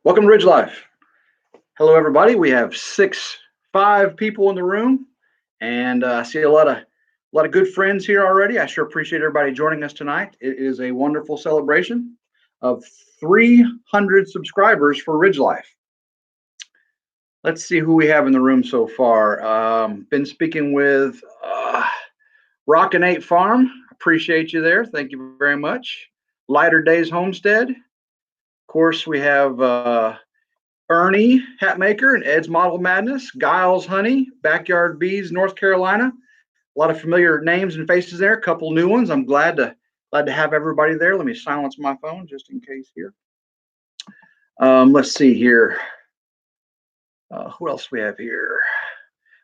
Welcome to RidgeLife. Hello, everybody. We have five people in the room, and I see a lot of good friends here already. I sure appreciate everybody joining us tonight. It is a wonderful celebration of 300 subscribers for RidgeLife. Let's see who we have in the room so far. Been speaking with Rock and 8 Farm. Appreciate you there. Thank you very much. Lighter Days Homestead. Of course, we have Ernie Hatmaker and Ed's Model Madness, Giles Honey, Backyard Bees, North Carolina. A lot of familiar names and faces there. A couple new ones. I'm glad to have everybody there. Let me silence my phone just in case here. Let's see here. Who else we have here?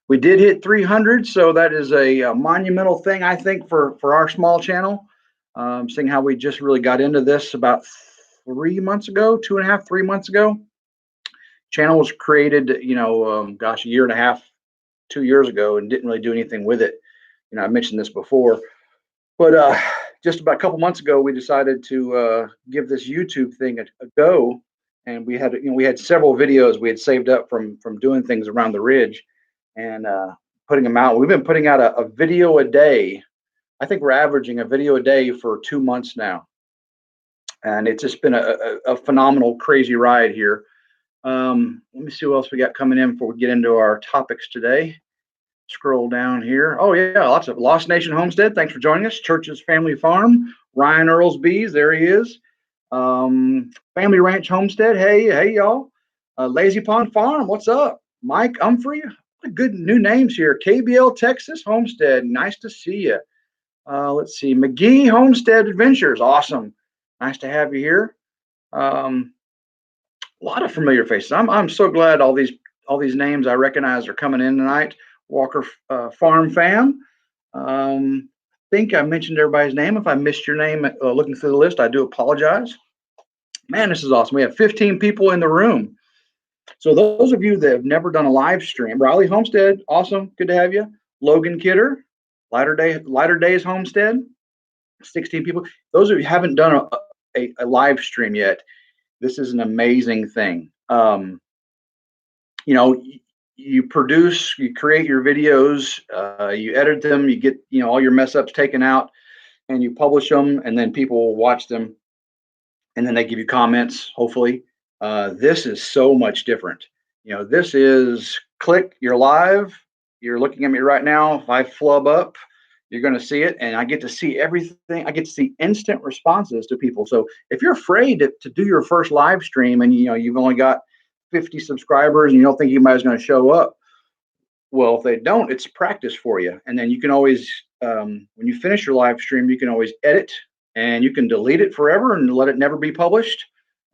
We did hit 300, so that is a monumental thing, I think, for our small channel. Seeing how we just really got into this about 3 months ago, 2.5, 3 months ago. Channel was created, a year and a half, 2 years ago, and didn't really do anything with it. I mentioned this before, but just about a couple months ago, we decided to give this YouTube thing a go, and we had several videos we had saved up from doing things around the ridge, and putting them out. We've been putting out a video a day. I think we're averaging a video a day for 2 months now, and it's just been a phenomenal, crazy ride here. Let me see what else we got coming in before we get into our topics today. Scroll down here. Oh yeah, lots of Lost Nation Homestead. Thanks for joining us. Church's Family Farm. Ryan Earl's Bees. There he is. Family Ranch Homestead. Hey y'all. Lazy Pond Farm. What's up? Mike Humphrey. Good new names here. KBL Texas Homestead. Nice to see you. Let's see. McGee Homestead Adventures. Awesome. Nice to have you here. A lot of familiar faces. I'm so glad all these names I recognize are coming in tonight. Walker Farm Fam. I think I mentioned everybody's name. If I missed your name looking through the list, I do apologize. Man, this is awesome. We have 15 people in the room. So those of you that have never done a live stream, Raleigh Homestead, awesome, good to have you. Logan Kidder, Lighter Days Homestead, 16 people. Those of you who haven't done a live stream yet, this is an amazing thing. You produce, you create your videos, you edit them, you get all your mess ups taken out, and you publish them, and then people will watch them, and then they give you comments. Hopefully, this is so much different. This is click, you're live, you're looking at me right now. If I flub up, you're going to see it, and I get to see everything. I get to see instant responses to people. So if you're afraid to do your first live stream and you've only got 50 subscribers and you don't think anybody's going to show up, well, if they don't, it's practice for you. And then you can always, when you finish your live stream, you can always edit and you can delete it forever and let it never be published.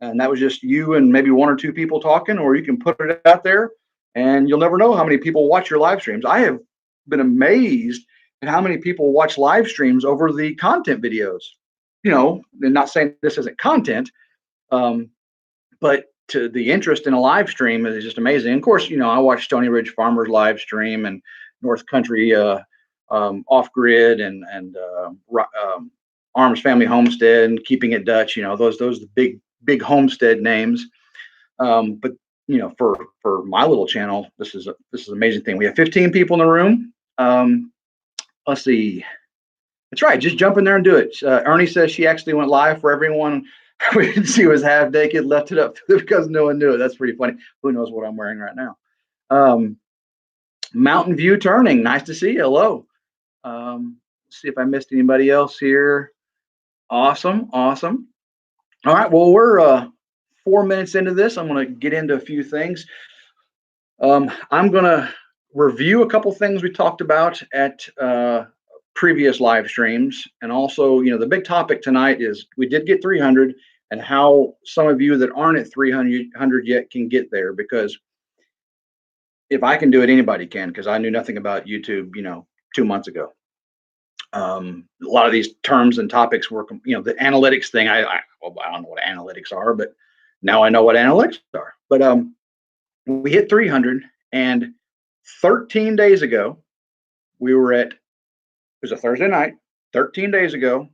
And that was just you and maybe one or two people talking, or you can put it out there and you'll never know how many people watch your live streams. I have been amazed and how many people watch live streams over the content videos. And not saying this isn't content, but to the interest in a live stream is just amazing. And of course, I watch Stony Ridge Farmers live stream and North Country Off Grid and Arms Family Homestead and Keeping It Dutch. Those the big homestead names. But for my little channel, this is an amazing thing. We have 15 people in the room. Let's see. That's right. Just jump in there and do it. Ernie says she actually went live for everyone. She was half naked, left it up because no one knew it. That's pretty funny. Who knows what I'm wearing right now? Mountain View Turning. Nice to see you. Hello. See if I missed anybody else here. Awesome. All right. Well, we're 4 minutes into this. I'm going to get into a few things. I'm going to review a couple things we talked about at previous live streams, and also the big topic tonight is we did get 300 and how some of you that aren't at 300 yet can get there, because if I can do it, anybody can, because I knew nothing about YouTube 2 months ago. A lot of these terms and topics were the analytics thing. I don't know what analytics are, but now I know what analytics are. But we hit 300, and 13 days ago we were at, it was a Thursday night, 13 days ago,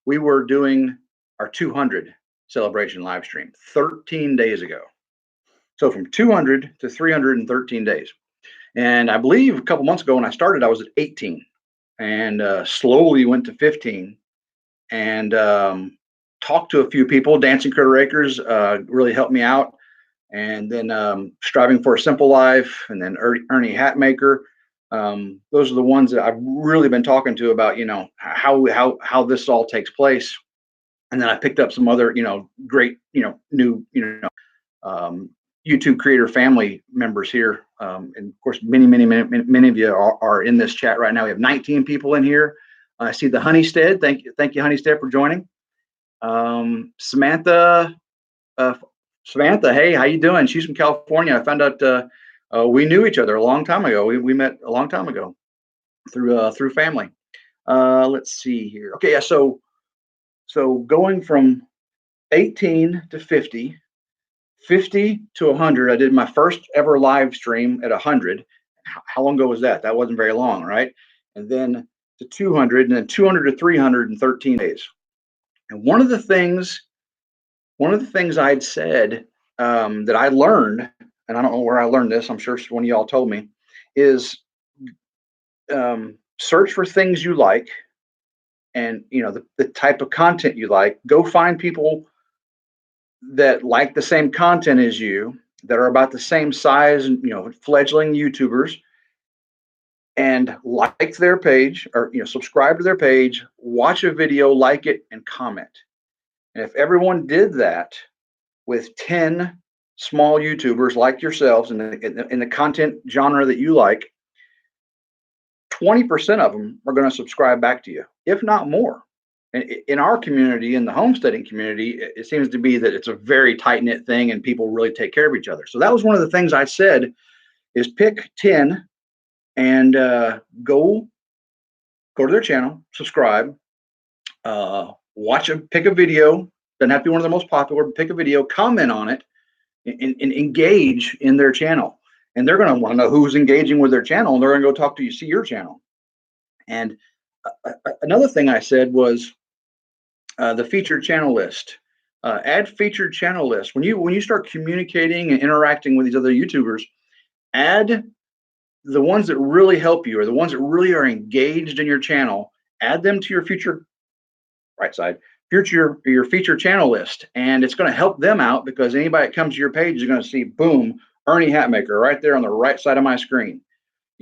we were doing our 200. celebration live stream 13 days ago. So from 200 to 313 days. And I believe a couple months ago when I started, I was at 18 and slowly went to 15 and talked to a few people. Dancing Critter Acres really helped me out. And then Striving for a Simple Life, and then Ernie Hatmaker. Those are the ones that I've really been talking to about, how this all takes place. And then I picked up some other, great, new, um, YouTube creator family members here. And of course, many of you are in this chat right now. We have 19 people in here. I see the Honeystead. Thank you, Honeystead, for joining. Samantha, hey, how you doing? She's from California. I found out we knew each other a long time ago. We met a long time ago through family. Let's see here. Okay, yeah. So going from 18 to 50, 50 to 100. I did my first ever live stream at 100. How long ago was that? That wasn't very long, right? And then to 200, and then 200 to 313 days. And one of the things I'd said that I learned, and I don't know where I learned this, I'm sure one of y'all told me, is search for things you like, and the type of content you like. Go find people that like the same content as you, that are about the same size, fledgling YouTubers, and like their page, or subscribe to their page, watch a video, like it, and comment. And if everyone did that with 10 small YouTubers like yourselves in the content genre that you like, 20% of them are going to subscribe back to you, if not more. And in our community, in the homesteading community, it seems to be that it's a very tight-knit thing and people really take care of each other. So that was one of the things I said, is pick 10 and go to their channel, subscribe, pick a video. Doesn't have to be one of the most popular, but pick a video, comment on it, and engage in their channel. And they're going to want to know who's engaging with their channel, and they're going to go talk to you, see your channel. And another thing I said was the featured channel list. Add featured channel lists. When you start communicating and interacting with these other YouTubers, add the ones that really help you, or the ones that really are engaged in your channel. Add them to your future your featured channel list, and it's going to help them out, because anybody that comes to your page is going to see, boom, Ernie Hatmaker right there on the right side of my screen.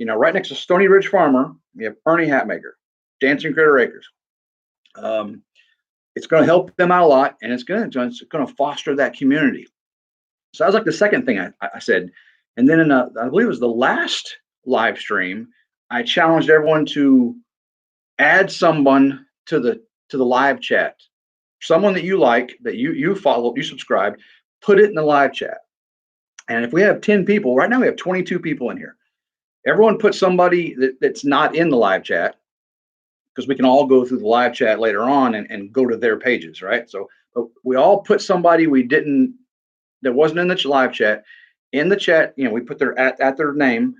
Right next to Stony Ridge Farmer, you have Ernie Hatmaker, Dancing Critter Acres. It's going to help them out a lot, and it's going to foster that community. So that was like the second thing I said. And then I believe it was the last live stream, I challenged everyone to add someone to the live chat, someone that you like, that you follow, you subscribe, put it in the live chat. And if we have 10 people, right now we have 22 people in here. Everyone put somebody that's not in the live chat, because we can all go through the live chat later on and go to their pages, right? So we all put somebody that wasn't in the live chat in the chat. We put their at their name,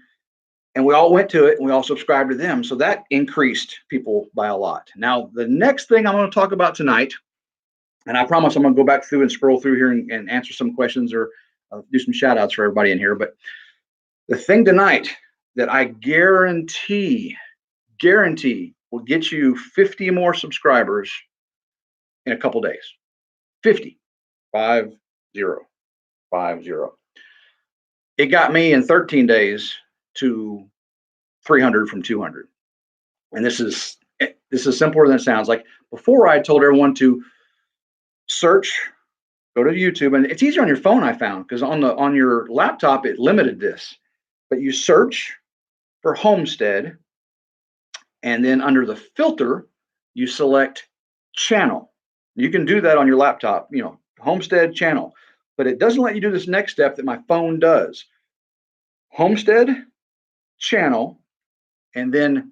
and we all went to it, and we all subscribed to them. So that increased people by a lot. Now, the next thing I'm going to talk about tonight, and I promise I'm going to go back through and scroll through here and answer some questions, or do some shout outs for everybody in here. But the thing tonight that I guarantee will get you 50 more subscribers in a couple days. 50. 50. It got me in 13 days to 300 from 200. And this is simpler than it sounds. Like before, I told everyone to search, go to YouTube, and it's easier on your phone, I found, because on your laptop it limited this. But you search for homestead, and then under the filter you select channel. You can do that on your laptop, homestead channel, but it doesn't let you do this next step that my phone does. Homestead channel, and then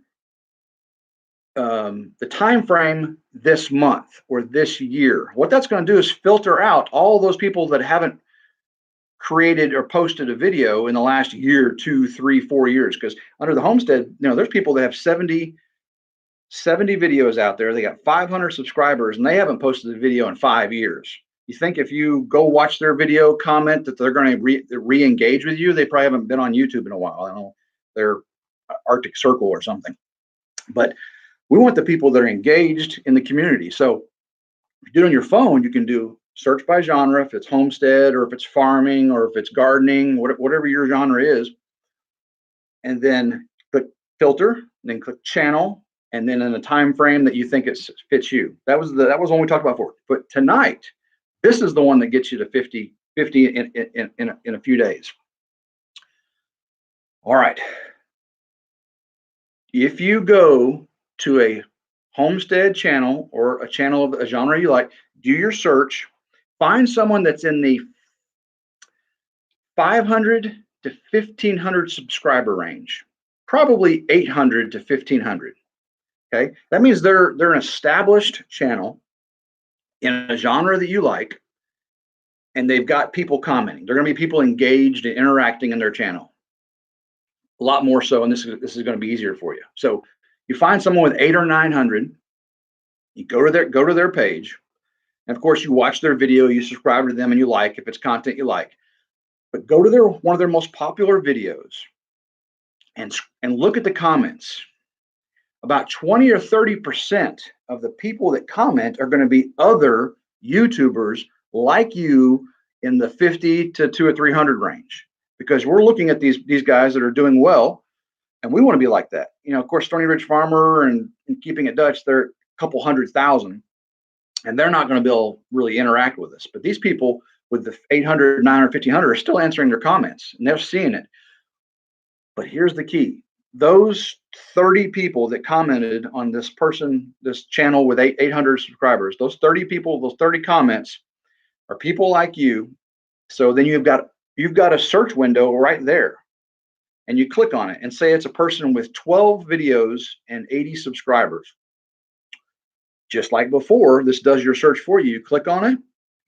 the time frame this month or this year. What that's going to do is filter out all those people that haven't created or posted a video in the last year, 2, 3, 4 years. Because under the homestead, there's people that have 70 videos out there. They got 500 subscribers, and they haven't posted a video in 5 years. You think if you go watch their video, comment that they're going to re-engage with you? They probably haven't been on YouTube in a while. I don't know, they're Arctic Circle or something. But we want the people that are engaged in the community. So if you do it on your phone, you can do search by genre, if it's homestead or if it's farming or if it's gardening, whatever your genre is, and then click filter, and then click channel, and then in a time frame that you think it fits you. That was one we talked about before. But tonight, this is the one that gets you to 50 in a few days. All right. If you go to a homestead channel or a channel of a genre you like, do your search, find someone that's in the 500 to 1500 subscriber range, probably 800 to 1500. Okay, that means they're an established channel in a genre that you like, and they've got people commenting. They're going to be people engaged and interacting in their channel. A lot more so, and this is going to be easier for you. So you find someone with 800 or 900, you go to their page, and of course you watch their video, you subscribe to them, and you like if it's content you like. But go to one of their most popular videos and look at the comments. About 20 or 30% of the people that comment are going to be other YouTubers like you in the 50 to 2 or 300 range, because we're looking at these guys that are doing well, and we want to be like that. Of course, Stony Ridge Farmer and Keeping It Dutch, they're a couple 100,000, and they're not going to be able to really interact with us. But these people with the 800, 900, 1500 are still answering their comments, and they're seeing it. But here's the key. Those 30 people that commented on this channel with 800 subscribers, those 30 people, those 30 comments are people like you. So then you've got a search window right there, and you click on it and say it's a person with 12 videos and 80 subscribers. Just like before, this does your search for you. You click on it,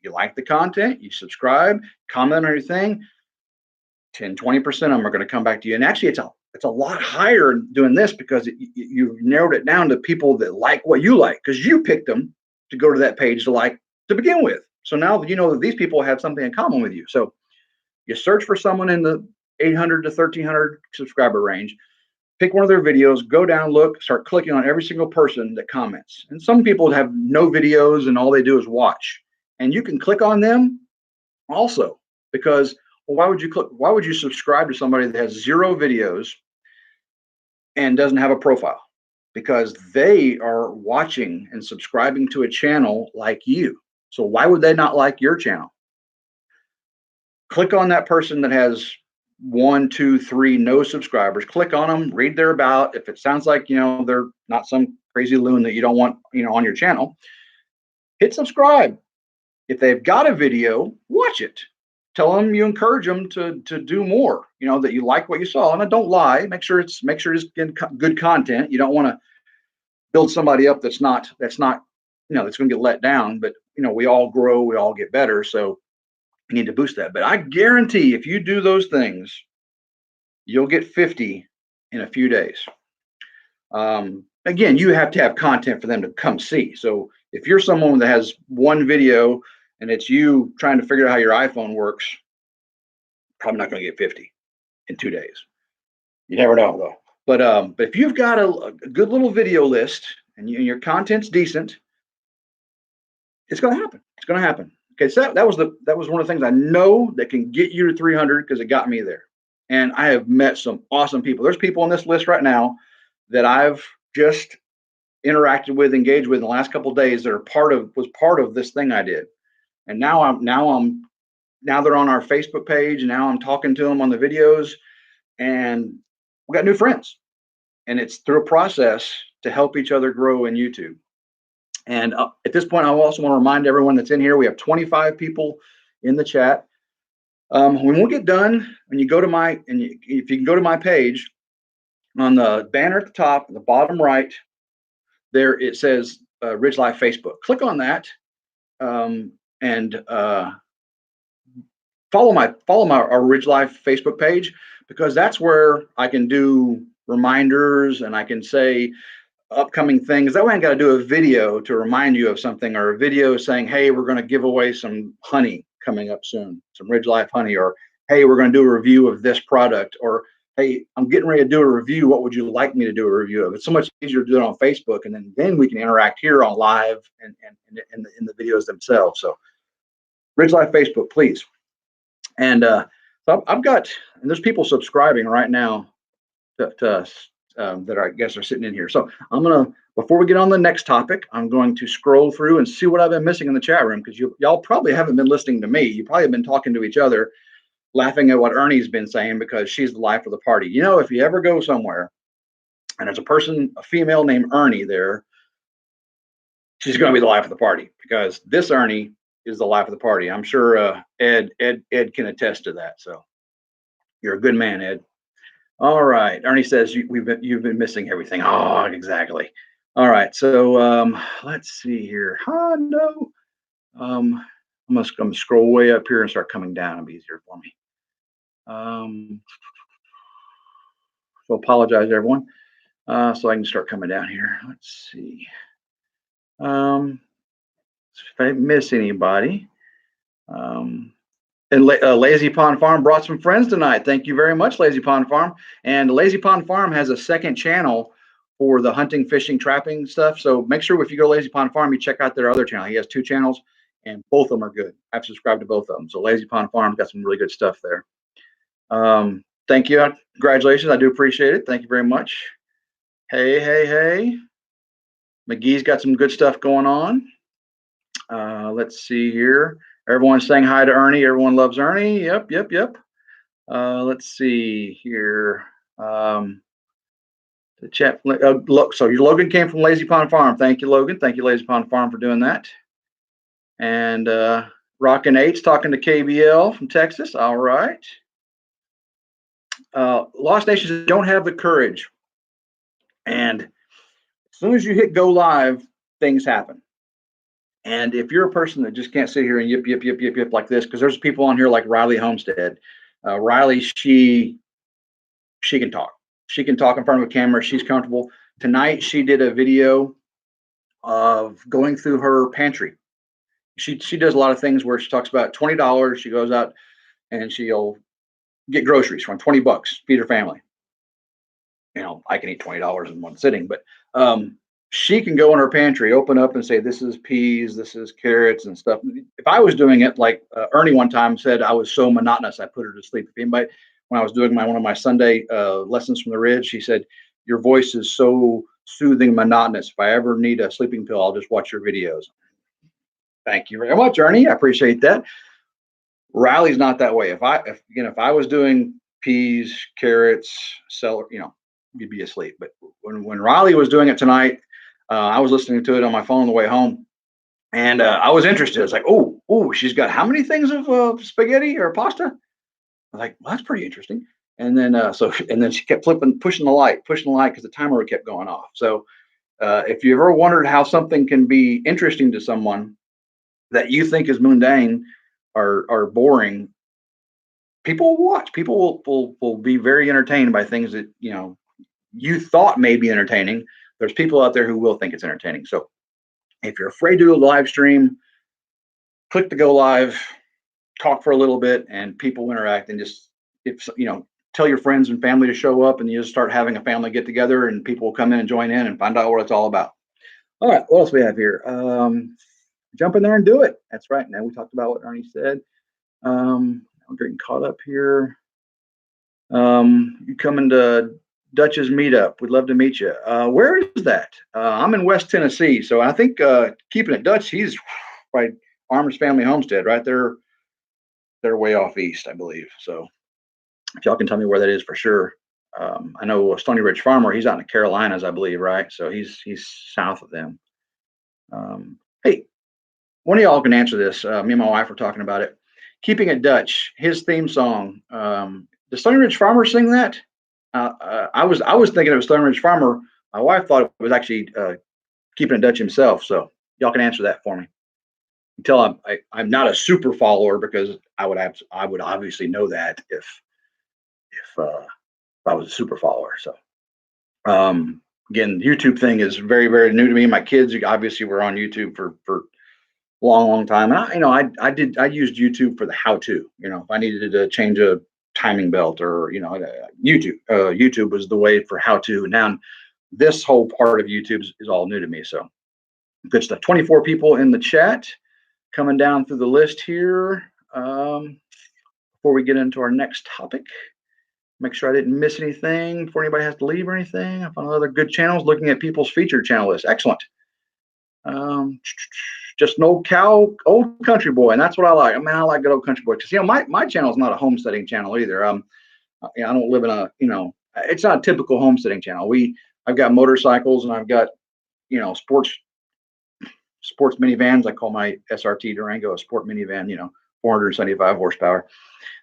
you like the content, you subscribe, comment on your thing, 10, 20% of them are going to come back to you. And actually, it's a lot higher doing this because you've narrowed it down to people that like what you like, because you picked them to go to that page to begin with. So now you know that these people have something in common with you. So you search for someone in the 800 to 1300 subscriber range, pick one of their videos, go down, look, start clicking on every single person that comments. And some people have no videos and all they do is watch. And you can click on them also, because why would you subscribe to somebody that has 0 videos and doesn't have a profile? Because they are watching and subscribing to a channel like you. So why would they not like your channel? Click on that person that has 1, 2, 3 no subscribers. Click on them, read their about. If it sounds like they're not some crazy loon that you don't want on your channel, hit subscribe. If they've got a video, watch it. Tell them you encourage them to do more. That you like what you saw, and don't lie. Make sure it's good content. You don't want to build somebody up that's that's going to get let down. But we all grow, we all get better. So you need to boost that. But I guarantee if you do those things, you'll get 50 in a few days. Again, you have to have content for them to come see. So if you're someone that has one video and it's you trying to figure out how your iPhone works, probably not going to get 50 in 2 days. You never know, though. But if you've got a good little video list and your content's decent, it's going to happen. It's going to happen. Okay, so that was one of the things I know that can get you to 300, because it got me there. And I have met some awesome people. There's people on this list right now that I've just interacted with, engaged with in the last couple of days that was part of this thing I did. And now they're on our Facebook page, and now I'm talking to them on the videos, and we got new friends. And it's through a process to help each other grow in YouTube. And at this point, I also want to remind everyone that's in here, we have 25 people in the chat. When we get done, if you can go to my page, on the banner at the top, the bottom right, there it says RidgeLife Facebook. Click on that, and follow our RidgeLife Facebook page, because that's where I can do reminders, and I can say upcoming things. That way, I got to do a video to remind you of something, or a video saying, "Hey, we're going to give away some honey coming up soon, some RidgeLife honey," or "Hey, we're going to do a review of this product," or "Hey, I'm getting ready to do a review. What would you like me to do a review of?" It's so much easier to do it on Facebook, and then we can interact here on live and in the videos themselves. So, RidgeLife Facebook, please. And so I've got, and there's people subscribing right now to us that I guess are sitting in here. So I'm gonna, before we get on the next topic, I'm going to scroll through and see what I've been missing in the chat room, because y'all probably haven't been listening to me. You probably have been talking to each other, laughing at what Ernie's been saying because she's the life of the party. You know, if you ever go somewhere and there's a person, a female named Ernie there, she's going to be the life of the party, because this Ernie is the life of the party. I'm sure Ed can attest to that. So you're a good man, Ed. All right. Ernie says you've been missing everything. Oh, exactly. All right. So let's see here. Oh no. I'm gonna scroll way up here and start coming down. It'll be easier for me. So apologize, everyone. So I can start coming down here. Let's see. Um, if I miss anybody. Um, And Lazy Pond Farm brought some friends tonight. Thank you very much, Lazy Pond Farm. And Lazy Pond Farm has a second channel for the hunting, fishing, trapping stuff. So make sure if you go to Lazy Pond Farm, you check out their other channel. He has two channels, and both of them are good. I've subscribed to both of them. So Lazy Pond Farm's got some really good stuff there. Thank you. Congratulations. I do appreciate it. Thank you very much. Hey, hey, hey. McGee's got some good stuff going on. Let's see here. Everyone's saying hi to Ernie. Everyone loves Ernie. Yep, yep, yep. Let's see here. The chat. So your Logan came from Lazy Pond Farm. Thank you, Logan. Thank you, Lazy Pond Farm, for doing that. And Rockin' Eight's talking to KBL from Texas. All right. Lost Nations don't have the courage. And as soon as you hit go live, things happen. And if you're a person that just can't sit here and yip, yip, yip, yip, yip like this, because there's people on here like Riley Homestead. Riley, she can talk. She can talk in front of a camera. She's comfortable. Tonight, she did a video of going through her pantry. She does a lot of things where she talks about $20. She goes out and she'll get groceries from $20, feed her family. You know, I can eat $20 in one sitting, but she can go in her pantry, open up and say, "This is peas, this is carrots and stuff." If I was doing it, like Ernie one time said, I was so monotonous, I put her to sleep. If anybody, when I was doing one of my Sunday lessons from the Ridge, she said, "Your voice is so soothing, monotonous. If I ever need a sleeping pill, I'll just watch your videos." Thank you very much, Ernie. I appreciate that. Riley's not that way. If I was doing peas, carrots, celery, you'd be asleep. But when Riley was doing it tonight, I was listening to it on my phone on the way home, and I was interested. It's like, oh, she's got how many things of spaghetti or pasta? I was like, well, that's pretty interesting. And then and then she kept pushing the light because the timer kept going off. So if you ever wondered how something can be interesting to someone that you think is mundane or boring, people will watch. People will be very entertained by things that you thought may be entertaining. There's people out there who will think it's entertaining. So if you're afraid to do a live stream, click the go live, talk for a little bit, and people interact. And just tell your friends and family to show up, and you just start having a family get together, and people will come in and join in and find out what it's all about. All right, what else we have here? Jump in there and do it. That's right. Now we talked about what Ernie said. I'm getting caught up here. You coming to Dutch's meetup? We'd love to meet you. Where is that? I'm in West Tennessee, so I think keeping it Dutch. He's right, Armour's Family Homestead, right there. They're way off east, I believe. So if y'all can tell me where that is for sure. I know Stony Ridge Farmer. He's out in the Carolinas, I believe, right? So he's south of them. Hey, one of y'all can answer this. Me and my wife were talking about it. Keeping It Dutch, his theme song. Does Stony Ridge Farmer sing that? I was thinking it was Stony Ridge Farmer. My wife thought it was actually Keeping It Dutch himself. So y'all can answer that for me. Until I'm not a super follower, because I would obviously know that if I was a super follower. So Again, YouTube thing is very, very new to me. My kids obviously were on YouTube for long, long time. And I used YouTube for the how to. If I needed to change a timing belt or YouTube was the way for how to. Now this whole part of YouTube is all new to me. So good stuff. 24 people in the chat coming down through the list here. Before we get into our next topic, make sure I didn't miss anything before anybody has to leave or anything. I found other good channels looking at people's featured channel list. Excellent. Um, just an old country boy, and that's what I like. I mean, I like good old country boy because my channel is not a homesteading channel either. I don't live in it's not a typical homesteading channel. I've got motorcycles and I've got sports minivans. I call my SRT Durango a sport minivan. 475 horsepower.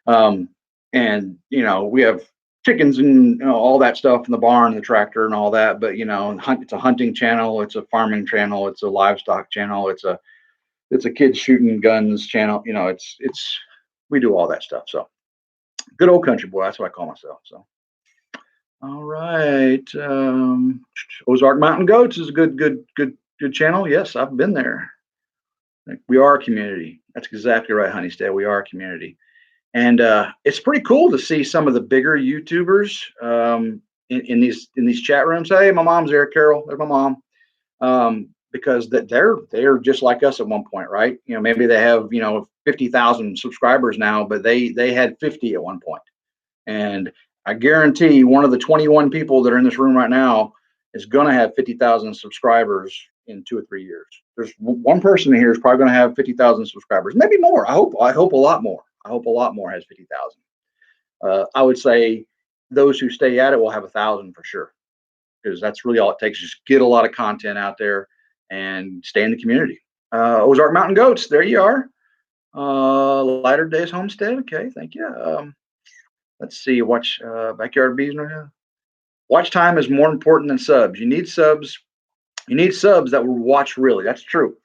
And we have chickens and all that stuff in the barn, the tractor and all that. But it's a hunting channel, it's a farming channel, it's a livestock channel, it's a kids shooting guns channel. It's we do all that stuff. So good old country boy. That's what I call myself. So all right, Ozark Mountain Goats is a good channel. Yes, I've been there. We are a community. That's exactly right, Honeystead. We are a community. And it's pretty cool to see some of the bigger YouTubers in these chat rooms. Hey, my mom's there, Carol. There's my mom. Because they're just like us at one point, right? Maybe they have 50,000 subscribers now, but they had 50 at one point. And I guarantee one of the 21 people that are in this room right now is going to have 50,000 subscribers in 2 or 3 years. There's one person in here is probably going to have 50,000 subscribers, maybe more. I hope a lot more. I hope a lot more has 50,000. I would say those who stay at it will have 1,000 for sure, because that's really all it takes. Just get a lot of content out there and stay in the community. Ozark Mountain Goats, there you are. Lighter Days Homestead, okay, thank you. Let's see, watch Backyard Bees. Watch time is more important than subs. You need subs. You need subs that will watch really. That's true.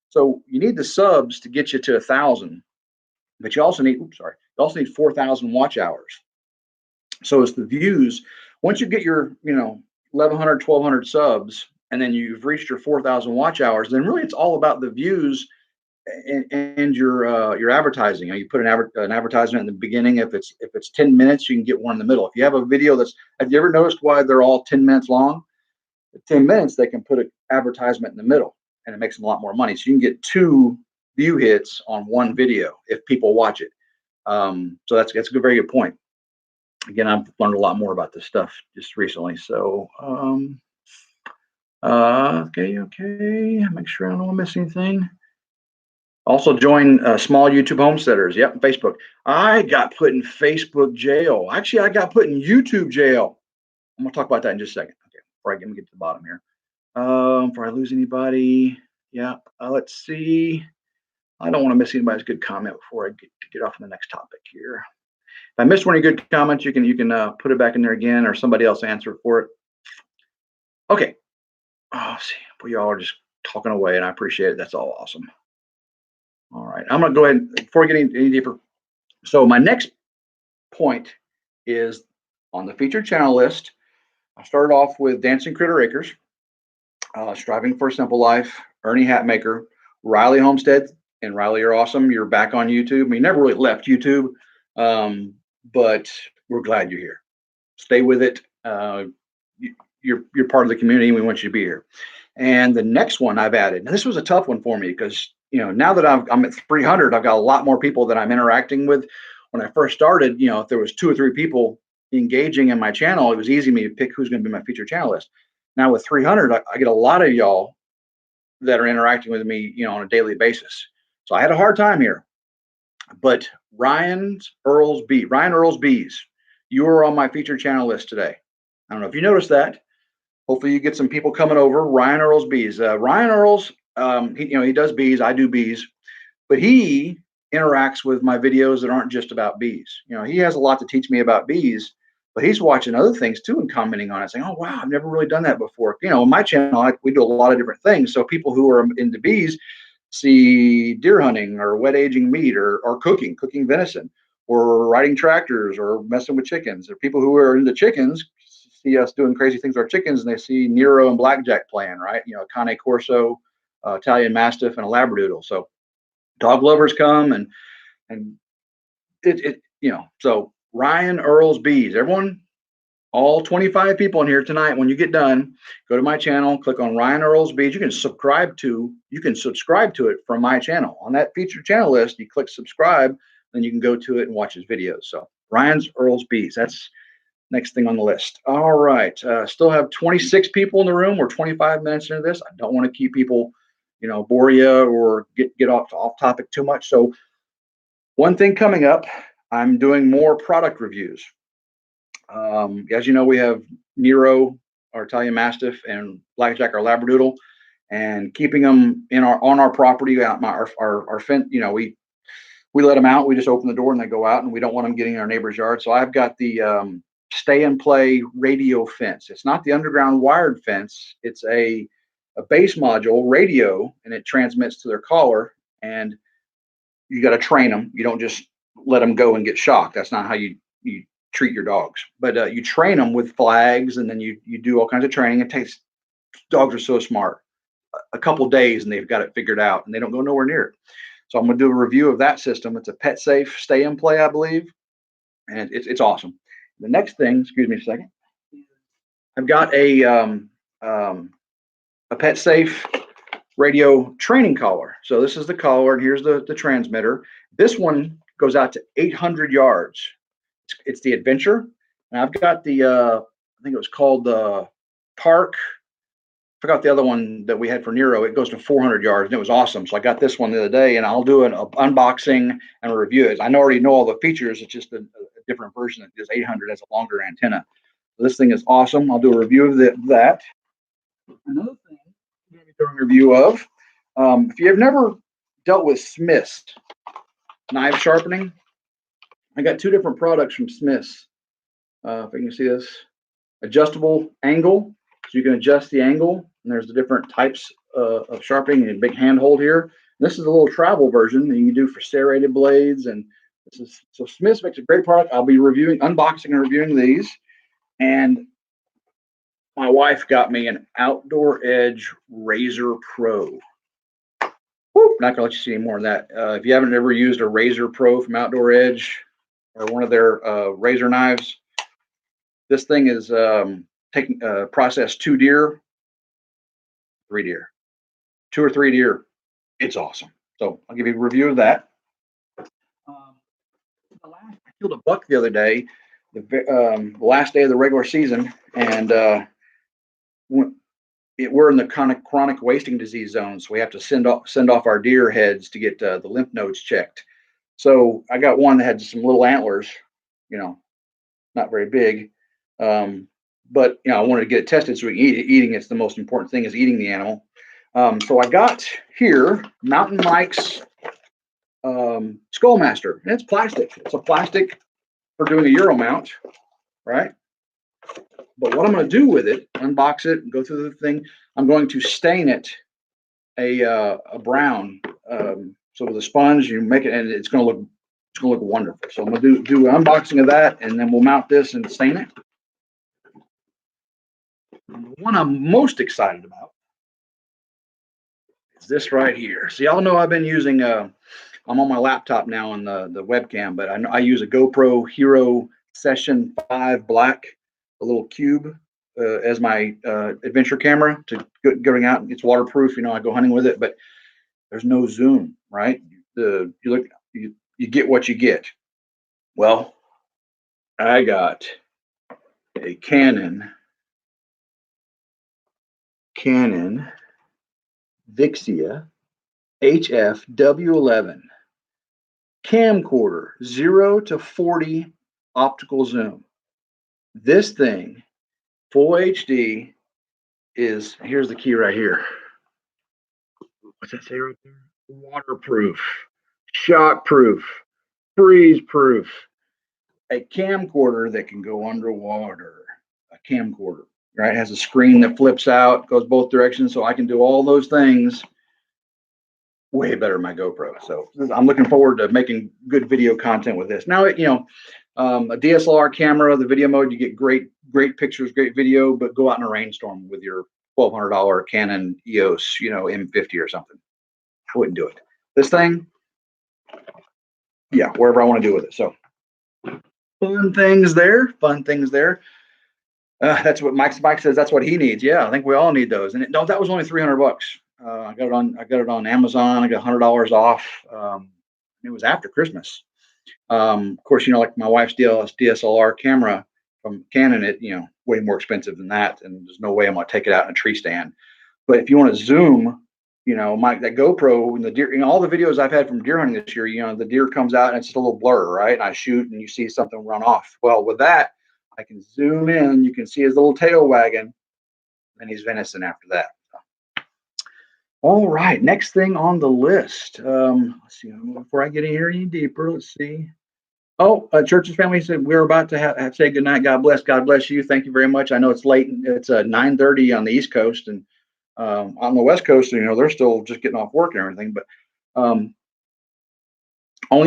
So you need the subs to get you to 1,000. But you also need, you also need 4,000 watch hours. So it's the views. Once you get your, 1,100, 1,200 subs, and then you've reached your 4,000 watch hours, then really it's all about the views and your advertising. You put an advertisement in the beginning. If it's 10 minutes, you can get one in the middle. If you have a video have you ever noticed why they're all 10 minutes long? At 10 minutes, they can put an advertisement in the middle, and it makes them a lot more money. So you can get 2 view hits on one video if people watch it. So that's a very good point. Again, I've learned a lot more about this stuff just recently. So okay. Make sure I don't miss anything. Also join small YouTube homesteaders. Yep, Facebook. I got put in Facebook jail. Actually, I got put in YouTube jail. I'm gonna talk about that in just a second. Okay, before I get to the bottom here. Before I lose anybody. Yeah. Let's see. I don't want to miss anybody's good comment before I get off on the next topic here. If I missed one of your good comments, you can put it back in there again, or somebody else answer for it. Okay. Oh, see, well, y'all are just talking away, and I appreciate it. That's all awesome. All right, I'm gonna go ahead before we get any deeper. So my next point is on the featured channel list. I started off with Dancing Critter Acres, Striving for a Simple Life, Ernie Hatmaker, Riley Homestead. And Riley, you're awesome. You're back on YouTube. I mean, you never really left YouTube, but we're glad you're here. Stay with it. You're part of the community, and we want you to be here. And the next one I've added, and this was a tough one for me because now that I'm at 300, I've got a lot more people that I'm interacting with. When I first started, if there was 2 or 3 people engaging in my channel, it was easy for me to pick who's going to be my featured channel list. Now with 300, I get a lot of y'all that are interacting with me, on a daily basis. So I had a hard time here, but Ryan Earl's Bees, you are on my featured channel list today. I don't know if you noticed that. Hopefully you get some people coming over. Ryan Earl's Bees. Ryan Earl's, he does bees. I do bees, but he interacts with my videos that aren't just about bees. He has a lot to teach me about bees, but he's watching other things too and commenting on it, saying, "Oh wow, I've never really done that before." On my channel, we do a lot of different things. So people who are into bees see deer hunting or wet aging meat or cooking venison or riding tractors or messing with chickens. Or people who are into chickens see us doing crazy things with our chickens, and they see Nero and Blackjack playing, right? You know, a Cane Corso, Italian Mastiff, and a Labradoodle. So dog lovers come, and so Ryan Earl's Bees, everyone, all 25 people in here tonight, when you get done, go to my channel, click on Ryan Earl's Bees. You can subscribe to it from my channel. On that featured channel list, you click subscribe, then you can go to it and watch his videos. So Ryan's Earl's Bees, that's next thing on the list. All right, still have 26 people in the room. We're 25 minutes into this. I don't want to keep people, bore you or get off topic too much. So one thing coming up, I'm doing more product reviews. As you know, we have Nero, our Italian Mastiff, and Blackjack, our Labradoodle, and keeping them on our property. Our fence, we let them out. We just open the door and they go out, and we don't want them getting in our neighbor's yard. So I've got the stay and play radio fence. It's not the underground wired fence. It's a base module radio, and it transmits to their collar. And you got to train them. You don't just let them go and get shocked. That's not how you treat your dogs. But you train them with flags, and then you do all kinds of training. Dogs are so smart. A couple days and they've got it figured out, and they don't go nowhere near it. So I'm going to do a review of that system. It's a pet safe stay and play, I believe, and it's awesome. The next thing, excuse me a second, I've got a pet safe radio training collar. So this is the collar, and here's the transmitter. This one goes out to 800 yards. It's the Adventure, and I've got the I think it was called the Park. I forgot the other one that we had for Nero. It goes to 400 yards, and it was awesome. So I got this one the other day, and I'll do an unboxing and a review. I already know all the features. It's just a different version that is 800, has a longer antenna. So this thing is awesome. I'll do a review of that. Another thing I'm going to be doing a review of, if you have never dealt with Smith's knife sharpening, I got two different products from Smith's. If you can see this, adjustable angle. So you can adjust the angle, and there's the different types of sharpening, and a big handhold here. And this is a little travel version that you can do for serrated blades. And so Smith's makes a great product. I'll be unboxing and reviewing these. And my wife got me an Outdoor Edge Razor Pro. Not gonna let you see any more of that. If you haven't ever used a Razor Pro from Outdoor Edge or one of their razor knives, this thing is processed 2 deer, 3 deer, 2 or 3 deer. It's awesome. So I'll give you a review of that. I killed a buck the other day, the last day of the regular season, and we're in the kind of chronic wasting disease zone, so we have to send off our deer heads to get the lymph nodes checked. So I got one that had some little antlers, not very big. But I wanted to get it tested so we can eat it. Eating it's the most important thing, is eating the animal. So I got here Mountain Mike's Skullmaster, and it's plastic. It's a plastic for doing a Euro mount, right? But what I'm going to do with it, unbox it, and go through the thing, I'm going to stain it a brown. So with a sponge, you make it, and it's going to look wonderful. So I'm going to do an unboxing of that, and then we'll mount this and stain it. The one I'm most excited about is this right here. So y'all know I've been using, I'm on my laptop now on the webcam, but I use a GoPro Hero Session 5 Black, a little cube, as my adventure camera to going out. It's waterproof, I go hunting with it, but there's no zoom, right? You get what you get. Well, I got a Canon Vixia HF W11 camcorder, 0 to 40 optical zoom. This thing, full HD, here's the key right here. What's that say right there? Waterproof, shockproof, freeze-proof. A camcorder that can go underwater. A camcorder, right? It has a screen that flips out, goes both directions, so I can do all those things way better than my GoPro. So I'm looking forward to making good video content with this. Now, a DSLR camera, the video mode, you get great great pictures, great video, but go out in a rainstorm with your $1,200 Canon EOS, M50 or something. I wouldn't do it. This thing, yeah, wherever I want to do with it. So fun things there. Fun things there. That's what Mike says. That's what he needs. Yeah, I think we all need those. And no, that was only $300. I got it on Amazon. I got $100 off. It was after Christmas. Of course, like my wife's DSLR camera from Canon, way more expensive than that, and there's no way I'm gonna take it out in a tree stand. But if you want to zoom, that GoPro and the deer, all the videos I've had from deer hunting this year, the deer comes out and it's just a little blur, right? And I shoot and you see something run off. Well, with that, I can zoom in. You can see his little tail wagging, and he's venison after that. All right, next thing on the list. Let's see. Before I get in here any deeper, let's see. Oh, Church's family said we're about to have say good night. God bless. God bless you. Thank you very much. I know it's late. It's 9:30 on the East Coast, and on the West Coast, they're still just getting off work and everything. But only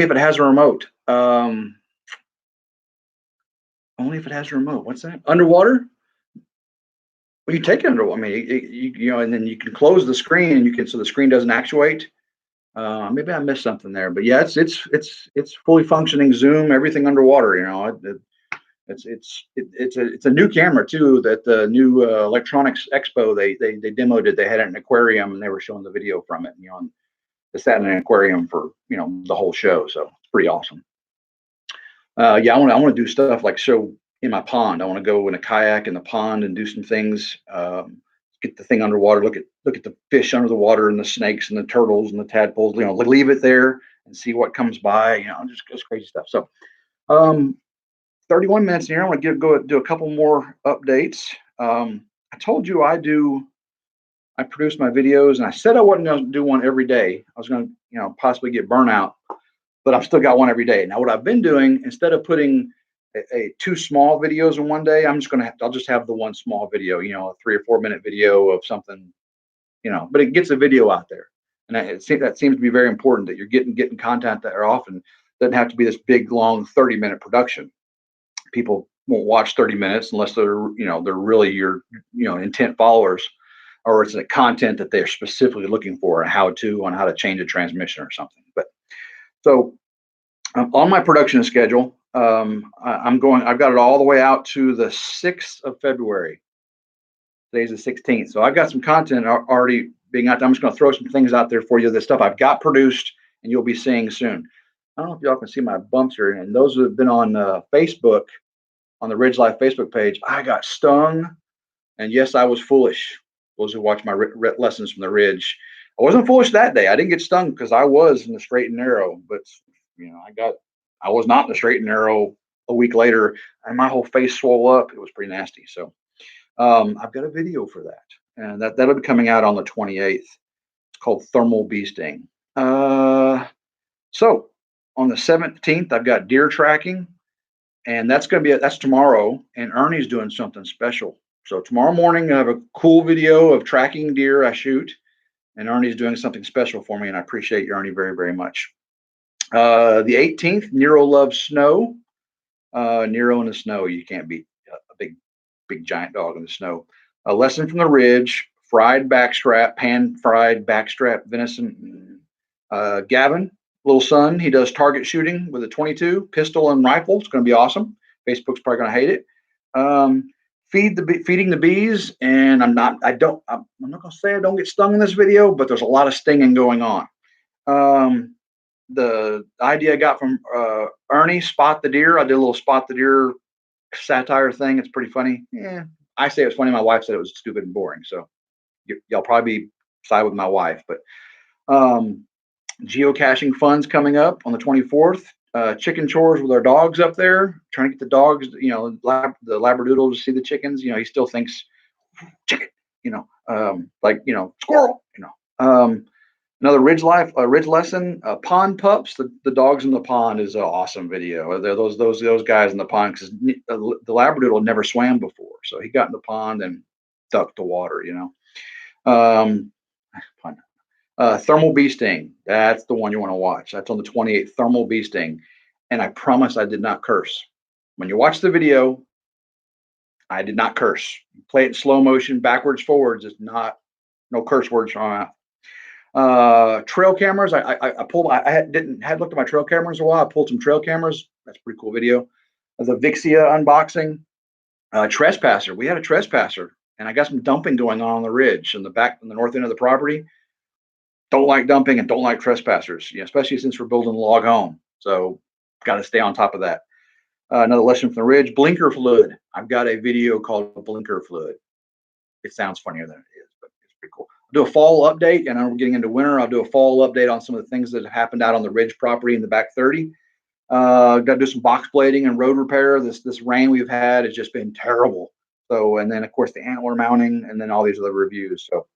if it has a remote. Only if it has a remote. What's that? Underwater? Well, you take it underwater. I mean, and then you can close the screen, and so the screen doesn't actuate. Maybe I missed something there, but yeah, it's fully functioning zoom, everything underwater. It's a new camera too. That the new Electronics Expo they demoed it. They had it in an aquarium and they were showing the video from it. And, they sat in an aquarium for the whole show, so it's pretty awesome. Yeah, I want to do stuff like show in my pond. I want to go in a kayak in the pond and do some things. Get the thing underwater. Look at the fish under the water and the snakes and the turtles and the tadpoles. Leave it there and see what comes by. Just crazy stuff. So, 31 minutes here. I want to go do a couple more updates. I told you I produce my videos, and I said I wasn't going to do one every day. I was going to, possibly get burnout, but I've still got one every day. Now, what I've been doing, instead of putting two small videos in one day, I'll just have the one small video, a 3 or 4 minute video of something, but it gets a video out there. And that seems to be very important, that you're getting content that are often doesn't have to be this big, long 30-minute production. People won't watch 30 minutes unless they're really your, intent followers, or it's the content that they're specifically looking for, and how to change a transmission or something. But so on my production schedule, I've got it all the way out to the 6th of February. Today's the 16th. So I've got some content already being out there. I'm just going to throw some things out there for you. The stuff I've got produced and you'll be seeing soon. I don't know if y'all can see my bumps here. And those who have been on Facebook, on the RidgeLife Facebook page, I got stung. And yes, I was foolish. Those who watch my lessons from the Ridge, I wasn't foolish that day. I didn't get stung because I was in the straight and narrow. But I was not in the straight and narrow a week later, and my whole face swole up. It was pretty nasty. So I've got a video for that, and that'll be coming out on the 28th. It's called Thermal Bee Sting. So on the 17th, I've got deer tracking, and that's tomorrow. And Ernie's doing something special. So tomorrow morning, I have a cool video of tracking deer I shoot, and Ernie's doing something special for me, and I appreciate you, Ernie, very, very much. The 18th, Nero loves snow. Nero in the snow, you can't beat a big giant dog in the snow. A lesson from the Ridge, pan-fried backstrap venison. Gavin, little son, he does target shooting with a 22 pistol and rifle. It's going to be awesome. Facebook's probably going to hate it. Feeding the bees, and I'm not going to say I don't get stung in this video, but there's a lot of stinging going on. The idea I got from Ernie, Spot the Deer. I did a little Spot the Deer satire thing. It's pretty funny. Yeah, I say it was funny. My wife said it was stupid and boring. So y'all probably side with my wife. But geocaching fun's coming up on the 24th. Chicken chores with our dogs up there, trying to get the dogs, the Labradoodle to see the chickens. He still thinks chicken, squirrel, Another Ridge lesson, pond pups. The dogs in the pond is an awesome video. They're those guys in the pond, because the Labradoodle never swam before, so he got in the pond and ducked the water. Thermal Bee Sting. That's the one you want to watch. That's on the 28th. Thermal Bee Sting, and I promise I did not curse. When you watch the video, I did not curse. Play it in slow motion, backwards, forwards. It's not no curse words from my mouth. Trail cameras. I pulled. I had looked at my trail cameras a while. I pulled some trail cameras. That's a pretty cool video. The Vixia unboxing. Trespasser. We had a trespasser, and I got some dumping going on the ridge in the back, in the north end of the property. Don't like dumping and don't like trespassers, especially since we're building a log home. So, got to stay on top of that. Another lesson from the ridge: blinker fluid. I've got a video called blinker fluid. It sounds funnier than it is, but it's pretty cool. I'll do a fall update, and we're getting into winter. I'll do a fall update on some of the things that have happened out on the ridge property in the back 30. Got to do some box blading and road repair. This rain we've had has just been terrible. So, and then of course the antler mounting, and then all these other reviews. So,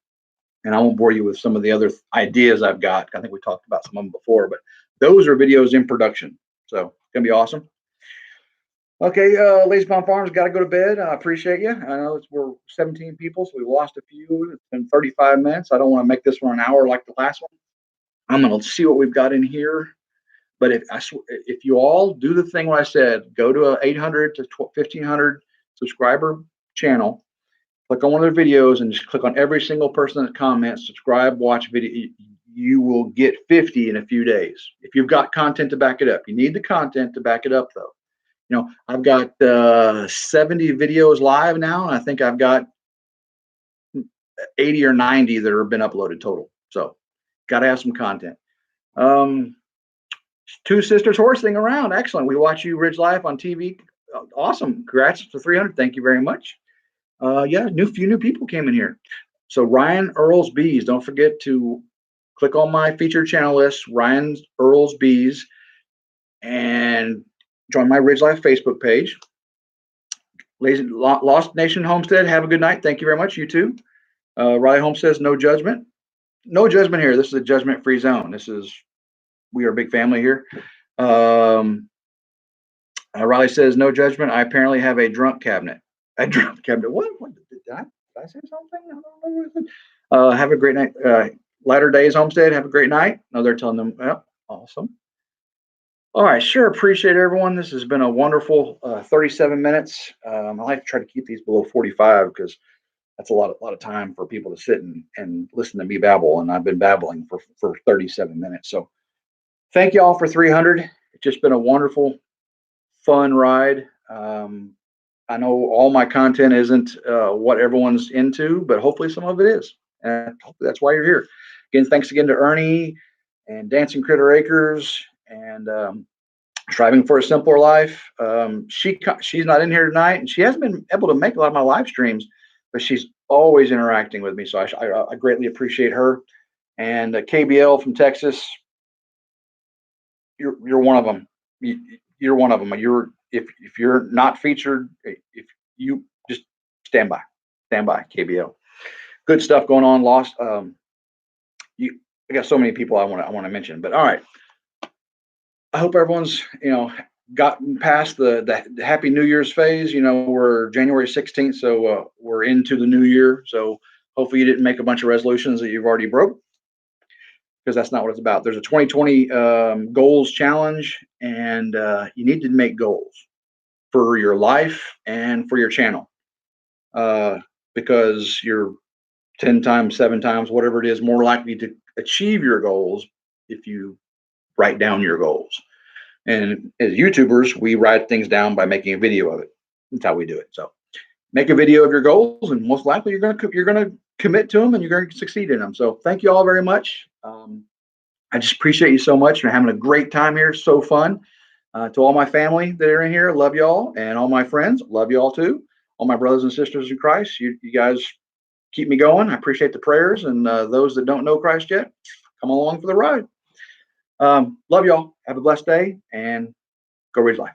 and I won't bore you with some of the other ideas I've got. I think we talked about some of them before, but those are videos in production. So it's gonna be awesome. Okay, Lazy Pond Farms, got to go to bed. I appreciate you. I know we're 17 people, so we lost a few in 35 minutes. I don't want to make this one an hour like the last one. I'm going to see what we've got in here. But if you all do the thing what I said, go to a 800 to 1500 subscriber channel, click on one of their videos, and just click on every single person that comments, subscribe, watch video. You will get 50 in a few days if you've got content to back it up. You need the content to back it up, though. I've got 70 videos live now, and I think I've got 80 or 90 that have been uploaded total. So, got to have some content. Two Sisters horsing around. Excellent. We watch you, RidgeLife, on TV. Awesome. Congrats to 300. Thank you very much. Yeah, few new people came in here. So, Ryan Earl's Bees. Don't forget to click on my featured channel list, Ryan Earl's Bees, and join my RidgeLife Facebook page. Lost Nation Homestead, have a good night. Thank you very much. You too. Riley Holmes says, no judgment. No judgment here. This is a judgment-free zone. We are a big family here. Riley says, no judgment. I apparently have a drunk cabinet. A drunk cabinet. What did I say something? I don't know. Have a great night. Latter Days Homestead, have a great night. No, they're telling them, well, awesome. All right, sure. Appreciate everyone. This has been a wonderful 37 minutes. I like to try to keep these below 45 because that's a lot of time for people to sit and listen to me babble. And I've been babbling for 37 minutes. So thank you all for 300. It's just been a wonderful, fun ride. I know all my content isn't what everyone's into, but hopefully some of it is. And hopefully that's why you're here. Again, thanks again to Ernie and Dancing Critter Acres and Striving for a Simpler Life. She's not in here tonight, and she hasn't been able to make a lot of my live streams, but she's always interacting with me, so I greatly appreciate her. And KBL from Texas, you're one of them. You're one of them. If you're not featured, if you just stand by, KBL. Good stuff going on. I got so many people I want to mention, but all right. I hope everyone's gotten past the Happy New Year's phase. We're January 16th, so we're into the new year. So hopefully you didn't make a bunch of resolutions that you've already broke, because that's not what it's about. There's a 2020 goals challenge, and you need to make goals for your life and for your channel, because you're 10 times, 7 times, whatever it is, more likely to achieve your goals if you write down your goals. And as YouTubers, we write things down by making a video of it. That's how we do it. So make a video of your goals, and most likely you're gonna commit to them, and you're going to succeed in them. So thank you all very much. I just appreciate you so much. You're having a great time here. So fun. To all my family that are in here, love y'all, and all my friends, love y'all too. All my brothers and sisters in Christ, you guys keep me going. I appreciate the prayers, and those that don't know Christ yet, come along for the ride. Love y'all. Have a blessed day, and go RidgeLife.